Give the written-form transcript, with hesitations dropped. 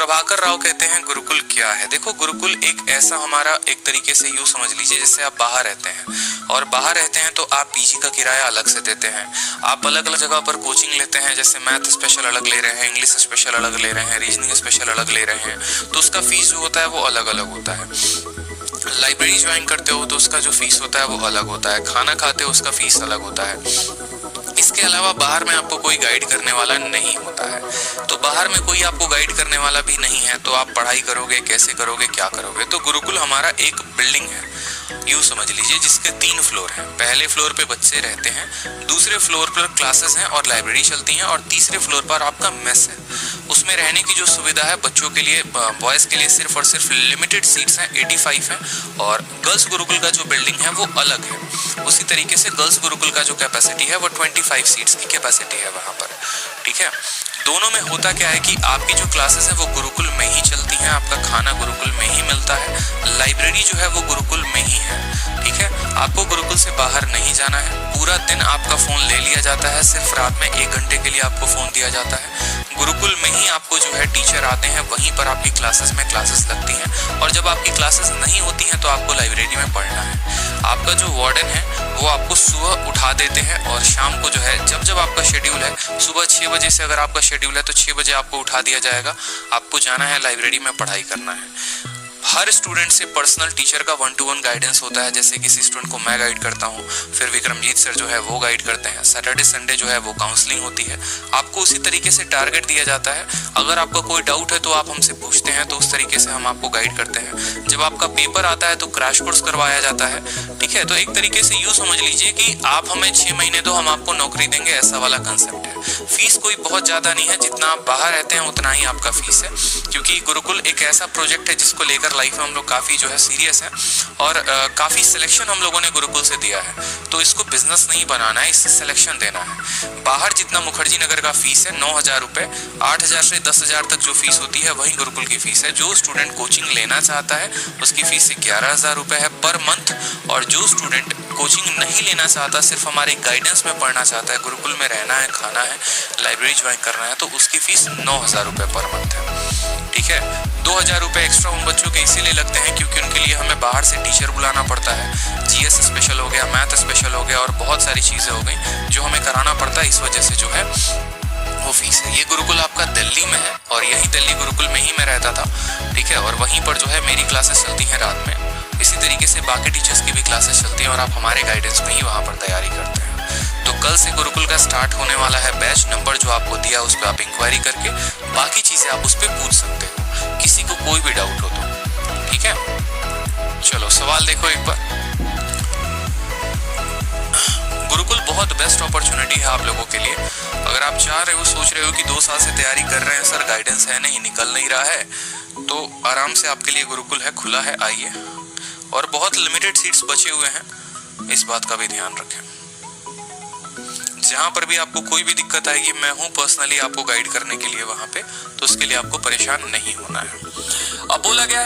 प्रभाकर राव कहते हैं गुरुकुल क्या है। देखो, गुरुकुल एक ऐसा हमारा एक तरीके से यूँ समझ लीजिए जैसे आप बाहर रहते हैं और बाहर रहते हैं तो आप पीजी का किराया अलग से देते हैं, आप अलग अलग जगह पर कोचिंग लेते हैं, जैसे मैथ स्पेशल अलग ले रहे हैं, इंग्लिश स्पेशल अलग ले रहे हैं, रीजनिंग स्पेशल अलग ले रहे हैं, तो उसका फीस जो होता है वो अलग अलग होता है। लाइब्रेरी ज्वाइन करते हो तो उसका जो फीस होता है वो अलग होता है, खाना खाते हो उसका फीस अलग होता है। इसके अलावा बाहर में आपको कोई गाइड करने वाला नहीं होता है, तो बाहर में कोई आपको गाइड करने वाला भी नहीं है, तो आप पढ़ाई करोगे कैसे करोगे, क्या करोगे। तो गुरुकुल हमारा एक बिल्डिंग है, यूँ समझ लीजिए, जिसके 3 फ्लोर हैं। पहले फ्लोर पे बच्चे रहते हैं, दूसरे फ्लोर पर क्लासेस हैं और लाइब्रेरी चलती हैं, और तीसरे फ्लोर पर आपका मेस है। उसमें रहने की जो सुविधा है बच्चों के लिए, बॉयज़ के लिए सिर्फ और सिर्फ लिमिटेड सीट्स हैं, 85 हैं, और गर्ल्स गुरुकुल का जो बिल्डिंग है वो अलग है। उसी तरीके से गर्ल्स गुरुकुल का जो कैपेसिटी है वो 25 सीट्स की कैपेसिटी है वहाँ पर, ठीक है। दोनों में होता क्या है कि आपकी जो क्लासेस है वो गुरुकुल में ही चलती हैं, आपका खाना गुरुकुल में ही मिलता है, लाइब्रेरी जो है वो गुरुकुल में ही है, ठीक है। आपको गुरुकुल से बाहर नहीं जाना है, पूरा दिन आपका फ़ोन ले लिया जाता है, सिर्फ रात में 1 घंटे के लिए आपको फ़ोन दिया जाता है। गुरुकुल में ही आपको जो है टीचर आते हैं, वहीं पर आपकी क्लासेस में क्लासेस लगती हैं, और जब आपकी क्लासेस नहीं होती हैं तो आपको लाइब्रेरी में पढ़ना है। आपका जो वार्डन है वो आपको सुबह उठा देते हैं, और शाम को जो है जब आपका शेड्यूल है, सुबह 6 बजे से अगर आपका शेड्यूल है तो 6 बजे आपको उठा दिया जाएगा, आपको जाना है लाइब्रेरी में पढ़ाई करना है। हर स्टूडेंट से पर्सनल टीचर का 1-to-1 गाइडेंस होता है, जैसे किसी स्टूडेंट को मैं गाइड करता हूँ, फिर विक्रमजीत सर जो है वो गाइड करते हैं। सैटरडे संडे जो है वो काउंसलिंग होती है। आपको उसी तरीके से टारगेट दिया जाता है, अगर आपका कोई डाउट है तो आप हमसे पूछते हैं, तो उस तरीके से हम आपको गाइड करते हैं। जब आपका पेपर आता है तो क्रैश कोर्स करवाया जाता है, ठीक है। तो एक तरीके से यूँ समझ लीजिए कि आप हमें 6 महीने दो, हम आपको नौकरी देंगे, ऐसा वाला कंसेप्ट है। फीस कोई बहुत ज़्यादा नहीं है, जितना आप बाहर रहते हैं उतना ही आपका फीस है, क्योंकि गुरुकुल एक ऐसा प्रोजेक्ट है जिसको लेकर लाइफ में हम लोग काफ़ी जो है सीरियस है, और काफ़ी सिलेक्शन हम लोगों ने गुरुकुल से दिया है। तो इसको बिजनेस नहीं बनाना है, इससे सिलेक्शन देना है। बाहर जितना मुखर्जी नगर का फीस है 9,000 रुपये, 8,000 से 10,000 तक जो फीस होती है वही गुरुकुल की फीस है। जो स्टूडेंट कोचिंग लेना चाहता है उसकी फीस 11,000 रुपये है पर मंथ, और जो स्टूडेंट कोचिंग नहीं लेना चाहता, सिर्फ हमारे गाइडेंस में पढ़ना चाहता है, गुरुकुल में रहना है, खाना है, लाइब्रेरी ज्वाइन करना है, तो उसकी फीस 9,000 रुपये पर मंथ है, ठीक है। 2,000 रुपये एक्स्ट्रा उन बच्चों के इसीलिए लगते हैं क्योंकि उनके लिए हमें बाहर से टीचर बुलाना पड़ता है। जीएस स्पेशल हो गया, मैथ स्पेशल हो गया, और बहुत सारी चीज़ें हो गई जो हमें कराना पड़ता है, इस वजह से जो है वो फीस है। ये गुरुकुल आपका दिल्ली में है, और यही दिल्ली गुरुकुल में ही मैं रहता था, ठीक है। और वहीं पर जो है मेरी क्लासेस चलती हैं रात में, इसी तरीके से बाकी टीचर्स की भी क्लासेस चलती हैं, और आप हमारे गाइडेंस में ही वहाँ पर तैयारी करते हैं। तो कल से गुरुकुल का स्टार्ट होने वाला है बैच। नंबर जो आपको दिया उस पर आप इंक्वायरी करके बाकी चीज़ें आप उस पर पूछ सकते हो, किसी को कोई भी डाउट हो तो, ठीक है। चलो सवाल देखो एक बार। गुरुकुल बहुत बेस्ट अपॉर्चुनिटी है आप लोगों के लिए। अगर आप चाह रहे हो, सोच रहे हो कि 2 साल से तैयारी कर रहे हैं, सर गाइडेंस है नहीं, निकल नहीं रहा है, तो आराम से आपके लिए गुरुकुल है, खुला है, आइए। और बहुत लिमिटेड सीट्स बचे हुए हैं, इस बात का भी ध्यान रखें। जहाँ पर भी आपको कोई भी दिक्कत आएगी, मैं हूँ पर्सनली आपको गाइड करने के लिए वहाँ पे, तो उसके लिए आपको परेशान नहीं होना है। अब बोला गया